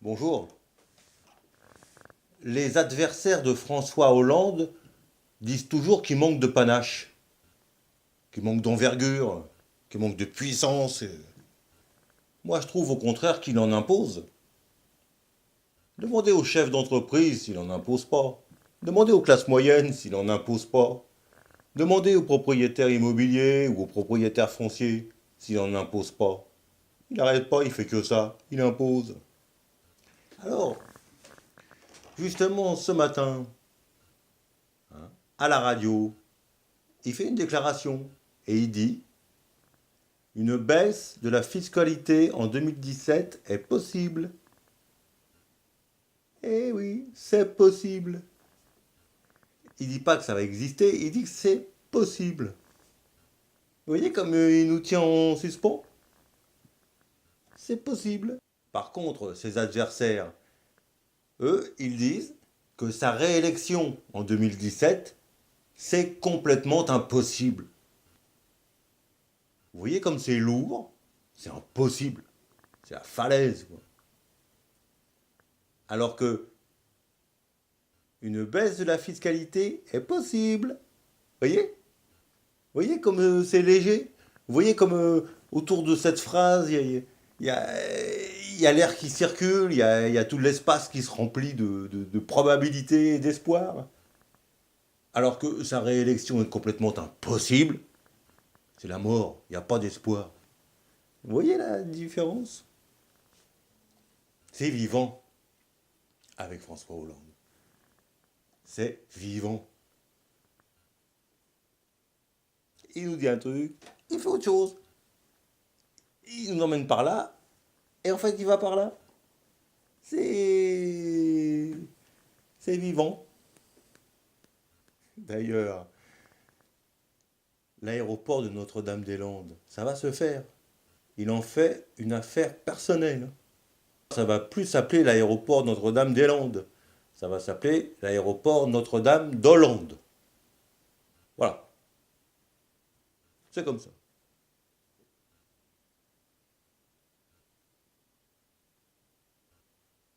Bonjour. Les adversaires de François Hollande disent toujours qu'il manque de panache, qu'il manque d'envergure, qu'il manque de puissance. Moi, je trouve au contraire qu'il en impose. Demandez aux chefs d'entreprise s'il n'en impose pas. Demandez aux classes moyennes s'il n'en impose pas. Demandez aux propriétaires immobiliers ou aux propriétaires fonciers s'il n'en impose pas. Il n'arrête pas, il fait que ça, il impose. Alors, justement, ce matin, à la radio, il fait une déclaration et il dit: une baisse de la fiscalité en 2017 est possible. Eh oui, c'est possible. Il dit pas que ça va exister, il dit que c'est possible. Vous voyez comme il nous tient en suspens? C'est possible. Par contre, ses adversaires, eux, ils disent que sa réélection en 2017, c'est complètement impossible. Vous voyez comme c'est lourd? C'est impossible. C'est la falaise, quoi. Alors que une baisse de la fiscalité est possible. Vous voyez? Vous voyez comme c'est léger? Vous voyez comme autour de cette phrase, il y a- il y a l'air qui circule, il y a tout l'espace qui se remplit de probabilités et d'espoir. Alors que sa réélection est complètement impossible. C'est la mort, il n'y a pas d'espoir. Vous voyez la différence? C'est vivant avec François Hollande. C'est vivant. Il nous dit un truc, il fait autre chose. Il nous emmène par là, et en fait il va par là. C'est... C'est vivant. D'ailleurs, l'aéroport de Notre-Dame-des-Landes, ça va se faire. Il en fait une affaire personnelle. Ça va plus s'appeler l'aéroport Notre-Dame-des-Landes. Ça va s'appeler l'aéroport Notre-Dame d'Hollande. Voilà. C'est comme ça.